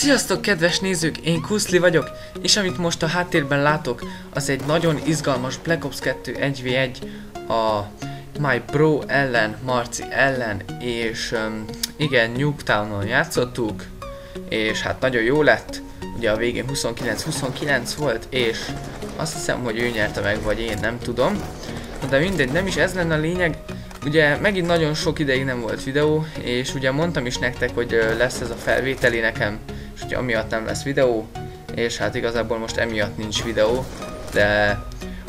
Sziasztok kedves nézők, én Kuszli vagyok, és amit most a háttérben látok, az egy nagyon izgalmas Black Ops 2 1v1 a My Bro ellen, Marci ellen, és igen, Nuketownon játszottuk, és hát nagyon jó lett, ugye a végén 29-29 volt, és azt hiszem, hogy ő nyerte meg, vagy én, nem tudom, de mindegy, nem is ez lenne a lényeg. Ugye megint nagyon sok ideig nem volt videó, és ugye mondtam is nektek, hogy lesz ez a felvételi nekem, és ugye amiatt nem lesz videó, és hát igazából most emiatt nincs videó, de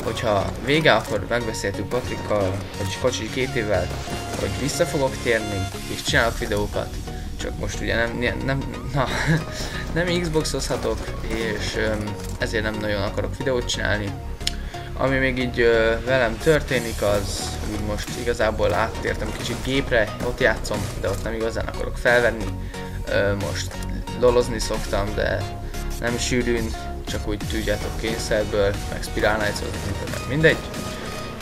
hogyha vége, akkor megbeszéltük Patrikkal, vagyis Kocsis GT-vel, hogy vissza fogok térni, és csinálok videókat, csak most ugye nem Xboxozhatok, és ezért nem nagyon akarok videót csinálni. Ami még így velem történik, az úgy most igazából áttértem kicsit gépre, ott játszom, de ott nem igazán akarok felvenni. Most lolozni szoktam, de nem sűrűn, csak úgy tudjátok kényszerből, meg Spiral Knights-ot, meg mindegy.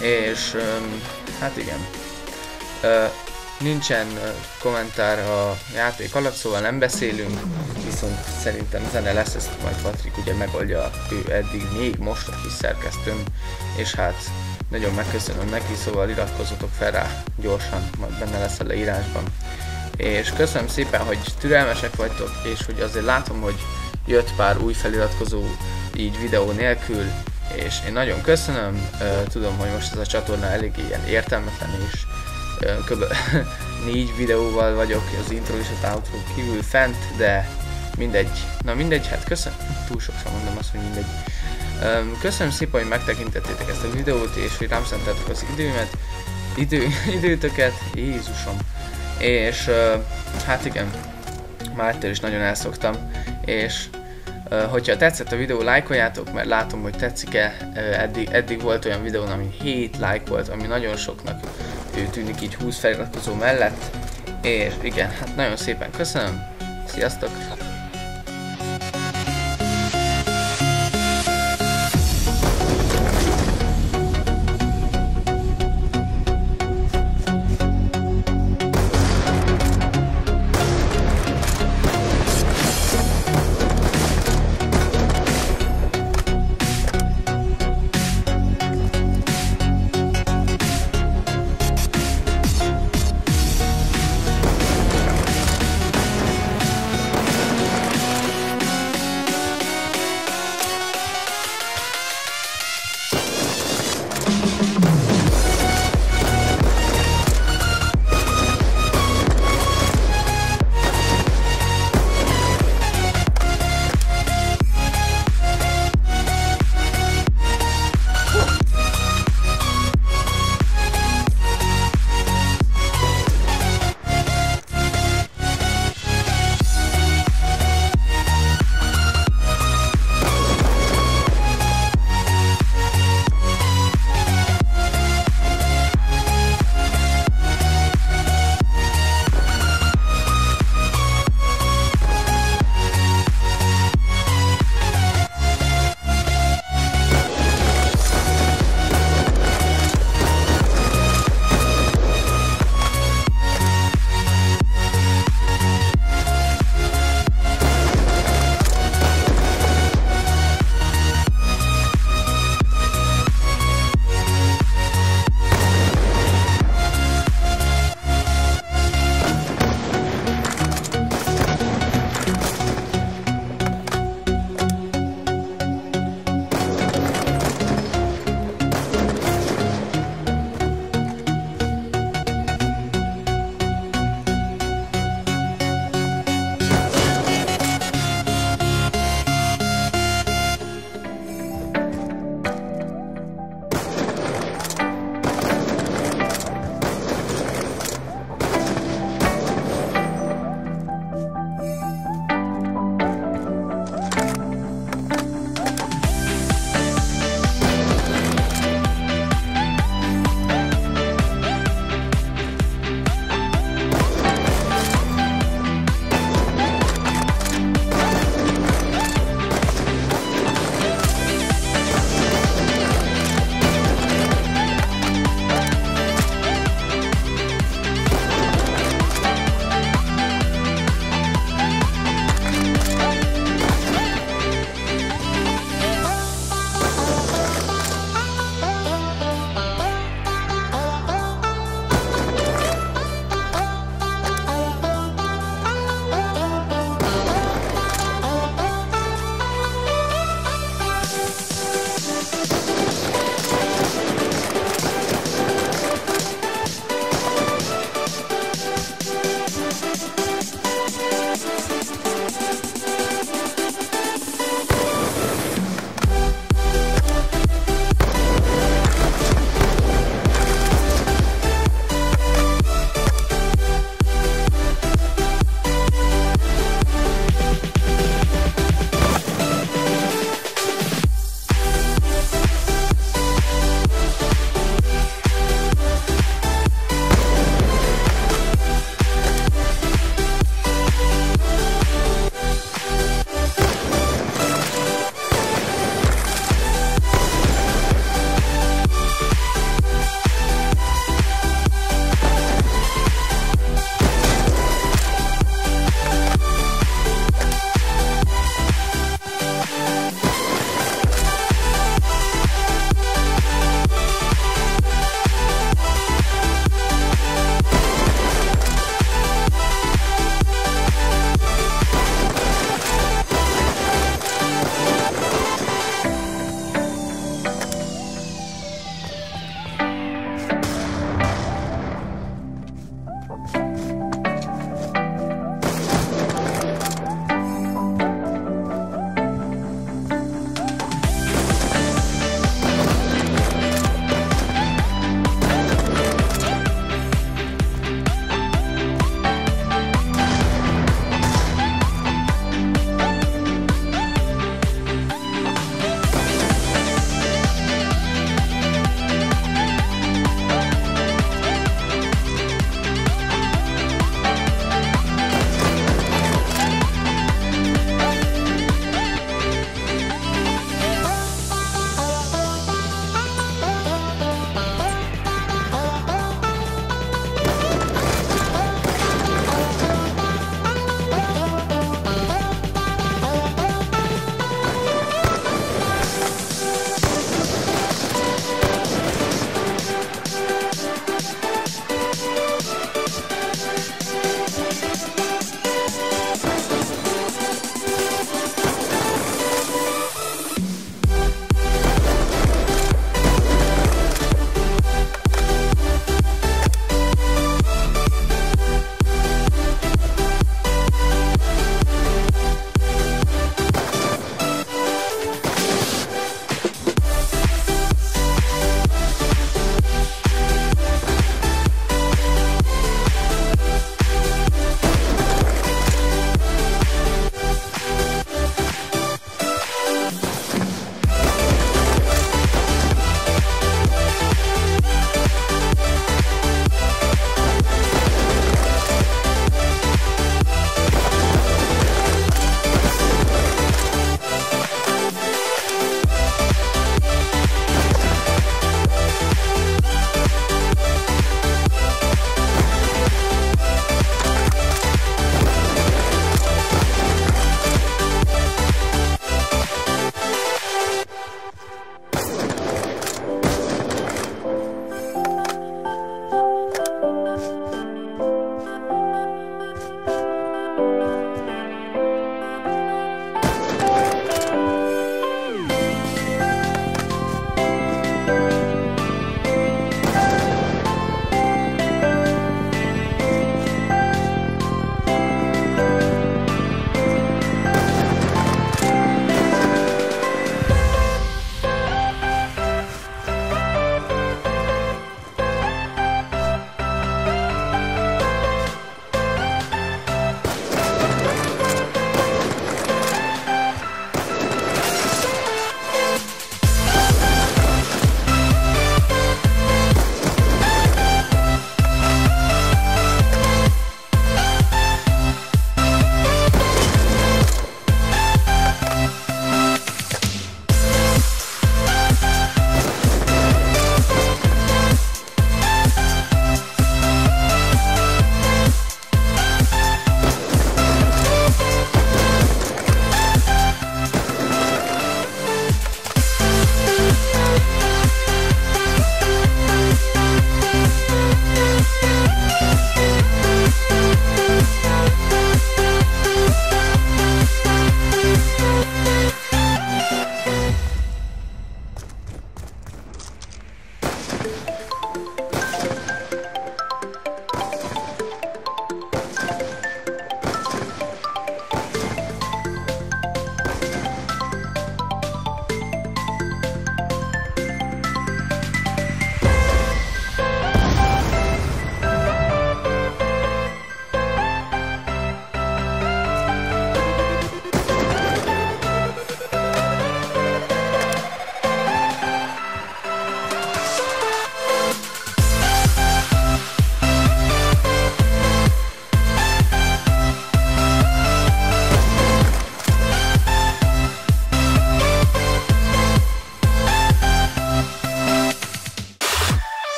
És hát igen. Nincsen kommentár a játék alatt, szóval nem beszélünk, viszont szerintem zene lesz, ezt majd Patrik ugye megoldja, ő eddig még most a kis szerkesztőm, és hát nagyon megköszönöm neki, szóval iratkozzatok fel rá gyorsan, majd benne lesz a leírásban. És köszönöm szépen, hogy türelmesek vagytok, és hogy azért látom, hogy jött pár új feliratkozó így videó nélkül, és én nagyon köszönöm, tudom, hogy most ez a csatorna elég ilyen értelmetlen, és kb. 4 videóval vagyok az intro és az outro kívül fent, de mindegy. Na mindegy, hát köszönöm, túl sokszor mondom azt, hogy mindegy. Köszönöm szépen, hogy megtekintettétek ezt a videót, és hogy rám szenteltek az időtöket, Jézusom. És hát igen, már ettől is nagyon elszoktam, és hogyha tetszett a videó, lájkoljátok, mert látom, hogy tetszik-e. Eddig volt olyan videón, ami 7 like volt, ami nagyon soknak tűnik így 20 feliratkozó mellett, és igen, hát nagyon szépen köszönöm, sziasztok!